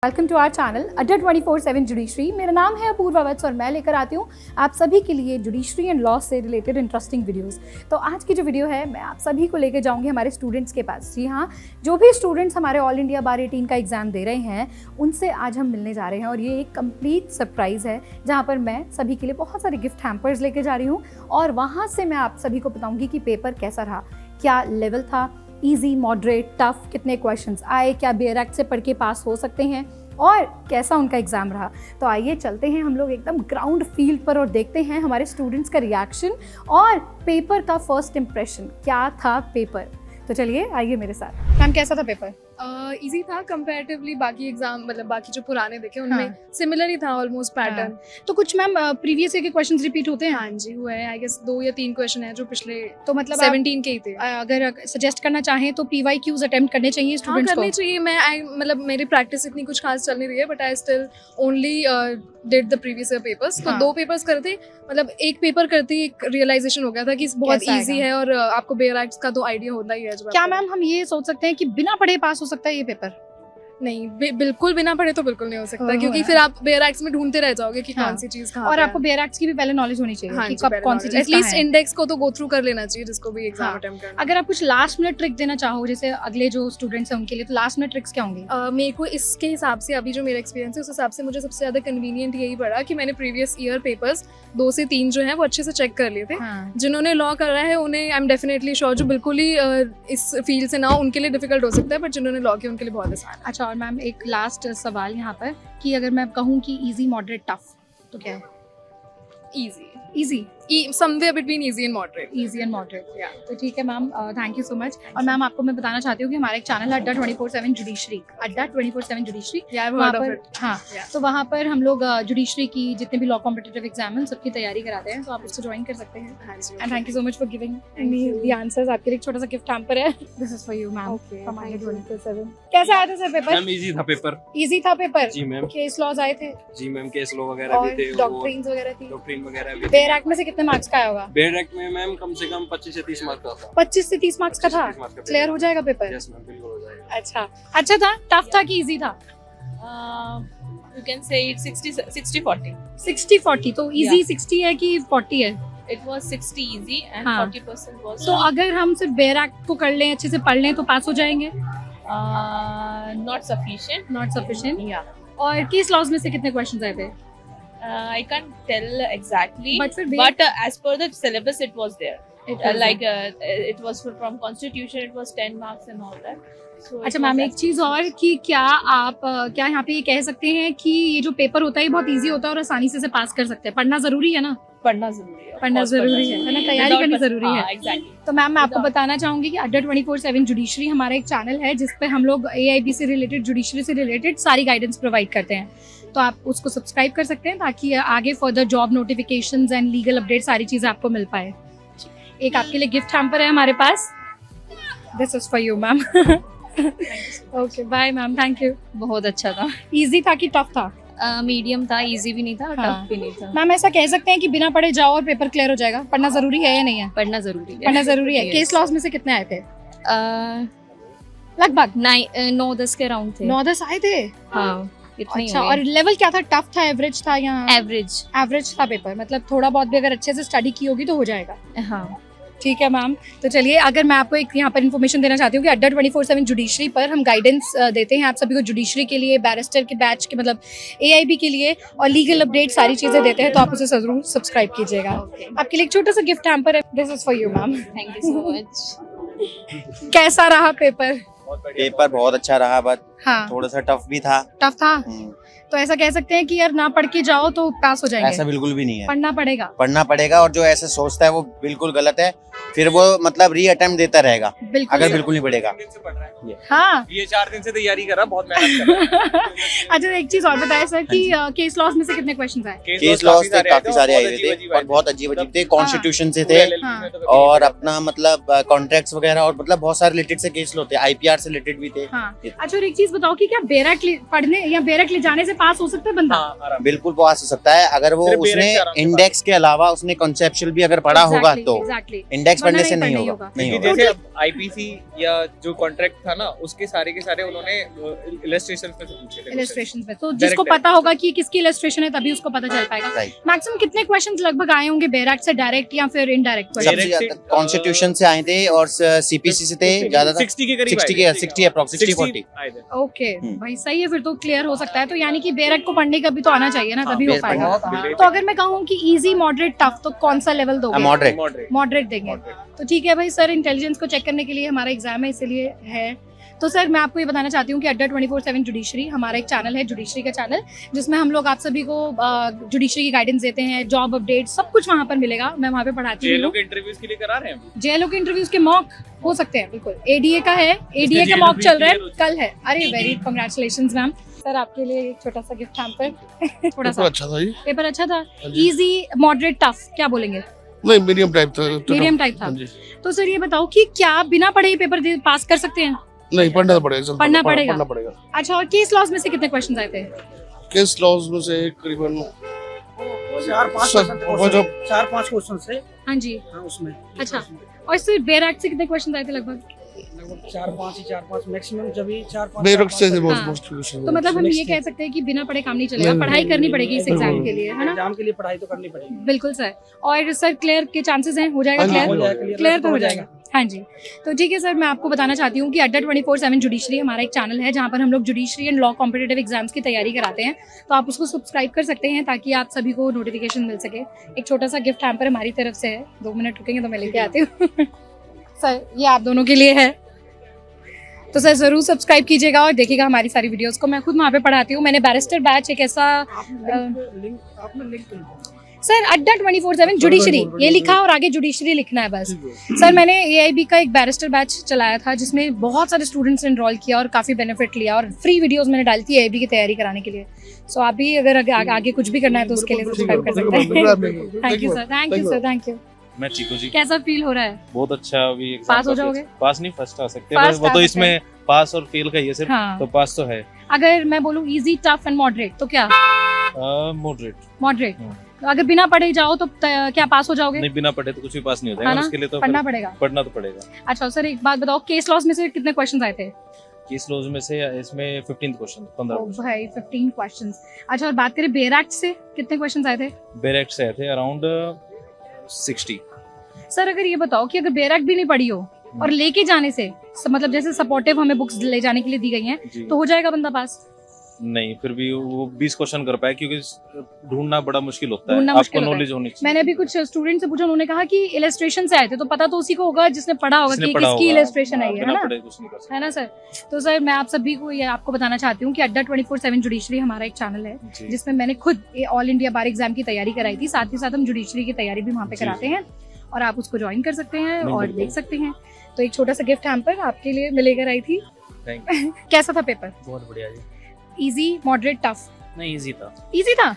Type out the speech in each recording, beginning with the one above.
Welcome to our channel अड्डा 24/7 judiciary. मेरा नाम है अपूर्वा वत्स और मैं लेकर आती हूँ आप सभी के लिए जुडिशरी एंड लॉ से रिलेटेड इंटरेस्टिंग वीडियोस। तो आज की जो वीडियो है मैं आप सभी को लेकर जाऊँगी हमारे स्टूडेंट्स के पास। जी हाँ, जो भी स्टूडेंट्स हमारे ऑल इंडिया बार 18 का एग्जाम दे रहे हैं उनसे आज हम मिलने जा रहे हैं और ये एक कंप्लीट सरप्राइज़ है जहाँ पर मैं सभी के लिए बहुत सारे गिफ्ट हैम्पर्स लेके जा रही हूँ और वहाँ से मैं आप सभी को बताऊँगी कि पेपर कैसा रहा, क्या लेवल था, इजी, मॉडरेट, टफ, कितने क्वेश्चंस आए, क्या बेयर एक्ट से पढ़ के पास हो सकते हैं और कैसा उनका एग्ज़ाम रहा। तो आइए चलते हैं हम लोग एकदम ग्राउंड फील्ड पर और देखते हैं हमारे स्टूडेंट्स का रिएक्शन और पेपर का फर्स्ट इम्प्रेशन क्या था पेपर। तो चलिए आइए मेरे साथ। मैम कैसा था पेपर? इजी था कंपैरेटिवली बाकी एग्जाम, मतलब बाकी जो पुराने देखे उनमें हाँ। सिमिलर ही था ऑलमोस्ट पैटर्न। तो कुछ मैम प्रीवियस ईयर के क्वेश्चंस रिपीट होते हैं? हाँ जी, हुए हैं। आई गेस 2 या 3 क्वेश्चन हैं जो पिछले तो मतलब 17 के ही थे। अगर सजेस्ट करना चाहें तो PYQs अटेम्प्ट करने चाहिए हाँ, स्टूडेंट्स करनी को? चाहिए। मतलब मेरी प्रैक्टिस इतनी कुछ खास चल नहीं रही है, but I still only did the previous year papers. तो हाँ। 2 पेपर्स करते, मतलब एक पेपर करते ही एक रियलाइजेशन हो गया था कि बहुत कैसा इजी आएगा? है और आपको बेयर एक्ट्स का तो आइडिया होता ही है। जब क्या आपको- मैम हम ये सोच सकते हैं कि बिना पढ़े पास हो सकता है ये पेपर? नहीं, बिल्कुल बिना पढ़े तो बिल्कुल नहीं हो सकता, ओह, क्योंकि है। फिर आप बेयर एक्ट्स में ढूंढते रह जाओगे कि हाँ। कौन सी चीज कहाँ और पे आपको है। बेयर एक्ट्स की भी पहले नॉलेज होनी चाहिए हाँ कि जी, कब कौन सी चीज एटलीस्ट कहाँ है। इंडेक्स को तो गो थ्रू कर लेना चाहिए जिसको भी एग्जाम हाँ। अटेम्प्ट करना। अगर आप कुछ लास्ट मिनट ट्रिक देना चाहो जैसे अगले जो स्टूडेंट्स हैं उनके लिए, तो लास्ट मिनट ट्रिक्स क्या होंगी? मेरे को इसके हिसाब से, अभी जो मेरा एक्सपीरियंस है उस हिसाब से मुझे सबसे ज़्यादा कन्वीनियंट यही पड़ा कि मैंने प्रीवियस ईयर पेपर्स 2 से 3 जो है वो अच्छे से चेक कर लिए थे। हाँ। जिन्होंने लॉ करा है उन्हें आई एम डेफिनेटली श्योर, जो बिल्कुल ही इस फील्ड से ना हो उनके लिए डिफिकल्ट हो सकता है, बट जिन्होंने लॉ किया उनके लिए बहुत आसान है। अच्छा, और मैम एक लास्ट सवाल यहाँ पर कि अगर मैं कहूँ कि इजी, मॉडरेट, टफ तो क्या है? Easy, easy, somewhere between easy and moderate. Easy and moderate. तो ठीक है ma'am, thank you so much. और मैम आपको मैं बताना चाहती हूँ कि हमारा एक चैनल है अड्डा 24/7 जुडिशरी, अड्डा 24/7 जुडिशरी। या आई वहाँ हर्ड ऑफ पर इट। हाँ, तो वहाँ पर हम लोग जुडिशरी की जितने भी लॉ कॉम्पिटिटिव एग्जाम हैं सबकी तैयारी कराते हैं, तो आप उससे ज्वाइन कर सकते हैं। हाँ जी, and thank you so much for giving Thank me you. The answers. आपके लिए एक छोटा सा गिफ्ट हैम्पर है, this is for you ma'am. Okay, from thank you. 24/7। कैसा आया था सर पेपर? मैम इजी था पेपर। इजी था पेपर? जी मैम। केस लॉज आए थे जी मैम, केस लॉ वगैरह और भी थे, डॉक्ट्रिन्स वगैरह थी। डॉक्ट्रिन वगैरह भी बेयर एक्ट में से कितने मार्क्स का आया होगा? बेयर एक्ट में मैम कम से कम 25 से 30 मार्क का था। 25 से 30 मार्क्स का 25 था। से 30 मार्क्स का क्लियर हो जाएगा पेपर? यस मैम, बिल्कुल हो जाएगा। अच्छा था, टफ था कि इजी था? You can say it's 60-40. 60-40, तो इजी 60 है कि 40 है? It was 60 easy and हाँ। 40% was तो अगर हम सिर्फ बेयर एक्ट को कर लें, अच्छे से पढ़ लें तो पास हो जाएंगे? not sufficient. Not sufficient. Yeah. और केस लॉज में से कितने क्वेश्चंस आए थे? I can't tell exactly, But फिर but as per the syllabus, it was there. It was It was from Constitution. It was 10 marks and all that. So it अच्छा was ma'am, एक as- चीज़ और कि क्या आप क्या यहाँ पे ये कह सकते हैं कि ये जो पेपर होता है ये बहुत इजी होता है और आसानी से पास कर सकते हैं? पढ़ना जरूरी है ना? पढ़ना जरूरी है. of पढ़ना course, जरूरी है ना? तैयारी Without करनी पढ़- जरूरी है। हाँ, exactly. तो मैम मैं आपको Without- बताना चाहूंगी कि अड्डा 24/7 जुडिशरी हमारा एक चैनल है जिस पे हम लोग AIB से रिलेटेड, जुडिशरी से रिलेटेड सारी गाइडेंस प्रोवाइड करते हैं, तो आप उसको सब्सक्राइब कर सकते हैं ताकि आगे further job notifications and legal update सारी चीज़ें आपको मिल पाए। एक आपके लिए गिफ्ट हैम्पर है हमारे पास, this is for you ma'am. Okay bye ma'am, thank you. बहुत अच्छा था. इजी था कि टफ था? मीडियम था, इजी भी नहीं था और हाँ। टफ भी नहीं था. मैम ऐसा कह सकते हैं कि बिना पढ़े जाओ और पेपर क्लियर हो जाएगा? पढ़ना जरूरी है या नहीं है? पढ़ना जरूरी है. पढ़ना जरूरी है। Yes. केस लॉस में से कितने आए थे अह, लगभग? 9-10 के राउंड थे. 9-10 आए थे? हाँ, इतने अच्छा, और लेवल क्या था? टफ था, एवरेज था या एवरेज? एवरेज था पेपर? मतलब थोड़ा बहुत भी अगर अच्छे से स्टडी की होगी तो हो जाएगा। हाँ. ठीक है मैम, तो चलिए अगर मैं आपको एक यहाँ पर इन्फॉर्मेशन देना चाहती हूँ कि अड्डा 24/7 जुडिशरी पर हम गाइडेंस देते हैं आप सभी को, जुडिशरी के लिए, बैरिस्टर के बैच के, मतलब AIB के लिए, और लीगल अपडेट सारी चीज़ें देते हैं, तो आप उसे जरूर सब्सक्राइब कीजिएगा। आपके लिए एक छोटा सा गिफ्ट हैम्पर है, this is for you ma'am. Thank you so much. कैसा रहा पेपर? पेपर बहुत अच्छा रहा, बट हाँ, थोड़ा सा टफ भी था। टफ था। तो ऐसा कह सकते हैं कि यार ना पढ़ के जाओ तो पास हो ऐसा जाएंगे? बिल्कुल भी नहीं है, पढ़ना पड़ेगा। पढ़ना पड़ेगा, और जो ऐसे सोचता है वो बिल्कुल गलत है, फिर वो मतलब री अटेम्प्ट देता रहेगा बिल्कुल अगर बिल्कुल नहीं पढ़ेगा। हाँ। ये 4 दिन से तैयारी कर रहा, बहुत मेहनत कर रहा है। अच्छा, एक चीज और बताया सर कि केस लॉस में से कितने क्वेश्चंस आए? केस लॉस थे, काफी सारे आए हुए थे और बहुत अजीब अजीब थे, कॉन्स्टिट्यूशन से थे हाँ। और अपना मतलब कॉन्ट्रैक्ट्स वगैरह, और मतलब बहुत सारे रिलेटेड से केस होते हैं, IPR से रिलेटेड भी थे। हाँ। अच्छा, और एक चीज बताओ कि क्या बेरक पढ़ने या बेरक ले जाने से पास हो सकता है बंदा? बिल्कुल पास हो सकता है अगर वो सिर्फ उसने बेरक से आराम से इंडेक्स के अलावा उसने कॉन्सेप्चुअल भी अगर पढ़ा होगा तो। एग्जैक्टली। इंडेक्स पढ़ने वरना से नहीं नहीं होगा। होगा, नहीं क्योंकि होगा। जैसे आईपीसी या जो कॉन्ट्रैक्ट था ना उसके सारे के सारे उन्होंने इलस्ट्रेशंस में से पूछे थे इलस्ट्रेशन पे, तो Direct, जिसको direct. पता होगा कि किसकी इलस्ट्रेशन है तभी उसको पता चल पाएगा। Right. मैक्सिमम कितने क्वेश्चंस लगभग आए होंगे बेरैक्ट से डायरेक्ट या फिर इनडायरेक्ट Direct क्वेश्चन? सबसे से, ज्यादा कॉन्स्टिट्यूशन से आए थे और सीपीसी से थे ज्यादा 60 के करीब 60 के 60 अप्रॉक्स 60 40 आए थे। ओके भाई सही है, फिर तो क्लियर हो सकता है। तो यानी कि बेरैक्ट को पढ़ने का भी तो आना चाहिए ना, तभी हो बेरैक्ट पाएगा। पढ़ने- तो अगर मैं कहूँ कि इजी मॉडरेट टफ तो कौन सा लेवल दोगे? मॉडरेट मॉडरेट देंगे। तो ठीक है भाई सर, इंटेलिजेंस को चेक करने के लिए हमारा एग्जाम है, इसलिए है। तो सर मैं आपको ये बताना चाहती हूँ कि अड्डा 24/7 जुडिशरी हमारा एक चैनल है, जुडिशरी का चैनल, जिसमें हम लोग आप सभी को जुडिशरी की गाइडेंस देते हैं, जॉब अपडेट सब कुछ वहाँ पर मिलेगा। मैं वहाँ पे पढ़ाती जेलों हूँ। के इंटरव्यूज के लिए करा रहे हैं हम। जेएलओ के इंटरव्यूज के मॉक हो सकते हैं, बिल्कुल। एडीए का है, एडीए का JLO मॉक भी चल रहा है, clear हो कल है। अरे वेरी कांग्रेचुलेशंस मैम। सर आपके लिए एक छोटा सा गिफ्ट हैम्पर थोड़ा सा। अच्छा था जी। पेपर अच्छा था, जी। इजी मॉडरेट टफ क्या बोलेंगे? नहीं मीडियम टाइप था। मीडियम टाइप था। हाँ जी। तो सर ये बताओ कि क्या आप बिना पढ़े ही पेपर पास कर सकते हैं? नहीं पढ़ना तो पड़ेगा। चल, पढ़ना पड़ेगा। पढ़ना पड़ेगा। अच्छा, और केस लॉज में से कितने क्वेश्चन आए थे? केस लॉज में से करीबन 4-5 क्वेश्चन से हाँ जी। हाँ उसमें अच्छा, और सर बेर एक्ट से कितने क्वेश्चन आए थे लगभग? 4-5 मैक्सिमम जब भी 4-5 बेरक्ट से थे हाँ। Most question. तो मतलब हम Next ये कह सकते हैं कि बिना पढ़े काम नहीं चलेगा, नहीं, पढ़ाई करनी पड़ेगी इस बिल्कुल। एग्जाम के लिए, है ना? एग्जाम के लिए पढ़ाई तो करनी पड़ेगी। बिल्कुल सर। और सर क्लियर के चांसेस हैं, हो जाएगा हाँ जी, क्लियर? हो जाएगा, क्लियर तो हो जाएगा। हाँ जी। तो ठीक है सर, मैं आपको बताना चाहती हूँ कि अड्डा 24/7 जुडिशरी हमारा एक चैनल है, जहाँ पर हम लोग judiciary and law competitive exams की तैयारी कराते हैं। तो आप उसको सब्सक्राइब कर सकते हैं ताकि आप सभी को नोटिफिकेशन मिल सके। एक छोटा सा गिफ्ट हैम्पर हमारी तरफ से है, 2 मिनट रुकेंगे तो मैं लेके आती हूँ। सर ये आप दोनों के लिए है, तो सर ज़रूर सब्सक्राइब कीजिएगा और देखिएगा हमारी सारी वीडियोस को। मैं खुद वहाँ पे पढ़ाती हूँ। मैंने बैरिस्टर बैच एक ऐसा आपने लिंक सर अड्डा 24/7 जुडिशरी ये लिखा और आगे जुडिशरी लिखना है बस। सर मैंने एआईबी का एक बैरिस्टर बैच चलाया था जिसमें बहुत सारे स्टूडेंट्स ने एनरोल किया और काफ़ी बेनिफिट लिया, और फ्री वीडियोस मैंने डाली थी एआईबी की तैयारी कराने के लिए। सो आप भी अगर आगे कुछ भी करना है तो उसके लिए सब्सक्राइब कर सकते हैं। Thank you sir, thank you sir, thank you. मैं चीकू जी। कैसा फील हो रहा है? बहुत अच्छा। अभी एग्जाम पास हो काफी जाओगे? अच्छा। पास नहीं, फर्स्ट आ सकते हैं, First बस वो आ तो सकते इसमें पास और फेल का ही है सिर्फ। हाँ। तो पास तो है। अगर मैं बोलूँ इजी टफ एंड मॉडरेट तो क्या? मॉडरेट। मॉडरेट। हाँ। अगर बिना पढ़े जाओ तो क्या पास हो जाओगे? नहीं, बिना पढ़े तो कुछ भी पास नहीं हो है जाएगा, ना? उसके लिए तो पढ़ना फिर पड़ेगा। पढ़ना तो पड़ेगा। अच्छा सर एक बात बताओ, केस लॉज में से कितने क्वेश्चन आए थे? केस लॉज में से इसमें 15 क्वेश्चन, 15 ओ क्वेश्चन। भाई 15 क्वेश्चंस। अच्छा, और बात करें बेर एक्ट से कितने क्वेश्चंस आए थे? बेरेक्ट से आए थे अराउंड 60। सर अगर ये बताओ कि अगर बेर एक्ट भी नहीं पढ़ी हो और लेके जाने से मतलब जैसे सपोर्टिव हमें बुक्स ले जाने के लिए दी गई हैं, जी। तो हो जाएगा बंदा पास? नहीं, फिर भी वो 20 क्वेश्चन कर पाए, क्योंकि ढूंढना बड़ा मुश्किल होता है। ढूंढना आपको मुश्किल होता है। नॉलेज होनी चाहिए। मैंने अभी कुछ स्टूडेंट से पूछा, उन्होंने कहा कि इलस्ट्रेशन से आए थे, तो पता तो उसी को होगा जिसने पढ़ा होगा जिसने कि पढ़ा किसकी होगा, इलस्ट्रेशन आई है बिना ना? पढ़े कुछ नहीं कर सकते। है ना सर? तो सर मैं आप सभी को ये आपको बताना चाहती हूँ कि अड्डा 24/7 जुडिशरी हमारा एक चैनल है जी। जिसमें मैंने खुद ऑल इंडिया बार एग्जाम की तैयारी कराई थी, साथ ही साथ हम जुडिशरी की तैयारी भी वहाँ पे जी, कराते जी। हैं, और आप उसको ज्वाइन कर सकते हैं नहीं, और बिल्कुल। देख सकते हैं। तो एक छोटा सा गिफ्ट हैम्पर आपके लिए मैं लेकर आई थी। थैंक कैसा था पेपर? बहुत बढ़िया जी। Easy, moderate, tough? नहीं इजी था, इजी था।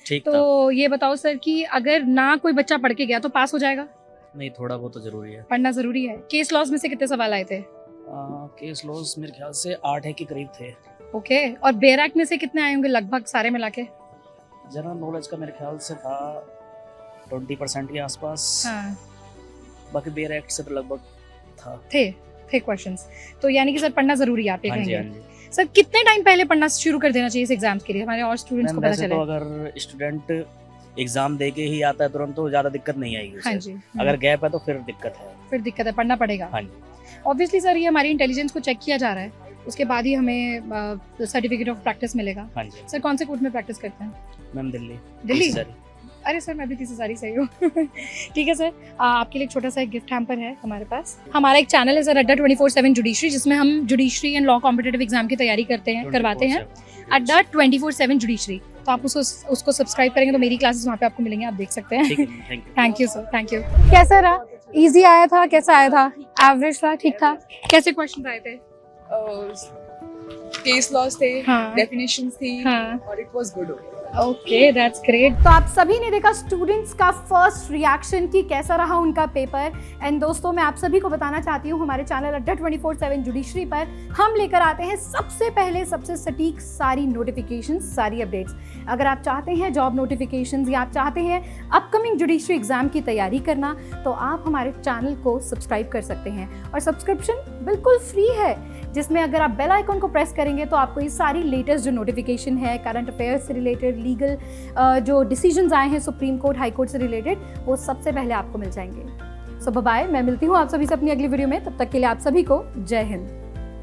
ठीक था। तो ये बताओ सर कि अगर ना कोई बच्चा पढ़ के गया तो पास हो जाएगा? नहीं थोड़ा बहुत तो जरूरी है। पढ़ना जरूरी है। केस लॉज में से कितने सवाल आए थे? केस लॉस मेरे ख्याल से 8 के करीब थे। ओके, और बेर एक्ट में से कितने आए होंगे लगभग सारे मिला के? जनरल नॉलेज का मेरे ख्याल से था 20% के आसपास। हाँ बाकी बेर एक्ट से तो लगभग था। थे क्वेश्चंस। तो यानी कि सर पढ़ना जरूरी है, आप ये हाँ जी, हाँ कहेंगे? जी। सर कितने टाइम पहले पढ़ना शुरू कर देना चाहिए इस एग्जाम्स के लिए, हमारे और स्टूडेंट्स मैम को पता वैसे चले? तो अगर स्टूडेंट एग्जाम दे के ही आता है तुरंत तो ज़्यादा दिक्कत नहीं आएगी उसे। हाँ जी। अगर गैप है तो फिर दिक्कत है। फिर दिक्कत है, पढ़ना पड़ेगा। हाँ जी। ऑब्वियसली सर ये हमारी इंटेलिजेंस को चेक किया जा रहा है, उसके बाद ही हमें सर्टिफिकेट ऑफ प्रैक्टिस मिलेगा। हाँ जी सर कौन से कोर्ट में प्रैक्टिस करते हैं? मैम दिल्ली। दिल्ली? सर अरे सर मैं भी 30,000 सही हूँ। ठीक है सर, आपके लिए एक छोटा सा एक गिफ्ट हैम्पर है हमारे पास। हमारा एक चैनल है सर अड्डा 24/7 जुडिशरी, जिसमें हम judiciary and law competitive exam की तैयारी करवाते हैं। अड्डा 24/7 जुडिशरी, तो आप उसको सब्सक्राइब करेंगे तो मेरी क्लासेस वहाँ पे आपको मिलेंगी, आप देख सकते हैं। ठीक है, thank you. Thank you sir, thank you. कैसा रहा? इजी आया था? कैसा आया था? एवरेज था? ठीक था? कैसे क्वेश्चन आए थे? केस लॉस थे, हाँ। डेफिनेशंस थी, हाँ। और it was good. Okay, that's great. तो आप सभी ने देखा स्टूडेंट्स का फर्स्ट रिएक्शन कि कैसा रहा उनका पेपर। एंड दोस्तों, मैं आप सभी को बताना चाहती हूँ, हमारे चैनल अड्डा 24/7 जुडिशरी पर हम लेकर आते हैं सबसे पहले सबसे सटीक सारी नोटिफिकेशंस, सारी अपडेट्स। अगर आप चाहते हैं जॉब नोटिफिकेशंस या आप चाहते हैं अपकमिंग जुडिशरी एग्जाम की तैयारी करना, तो आप हमारे चैनल को सब्सक्राइब कर सकते हैं। और सब्सक्रिप्शन बिल्कुल फ्री है, जिसमें अगर आप बेल आइकन को प्रेस करेंगे तो आपको ये सारी लेटेस्ट जो नोटिफिकेशन है, करंट अफेयर्स से रिलेटेड, लीगल जो डिसीजंस आए हैं सुप्रीम कोर्ट, हाई कोर्ट से रिलेटेड, वो सबसे पहले आपको मिल जाएंगे। सो बाय, मैं मिलती हूँ आप सभी से अपनी अगली वीडियो में। तब तक के लिए आप सभी को जय हिंद।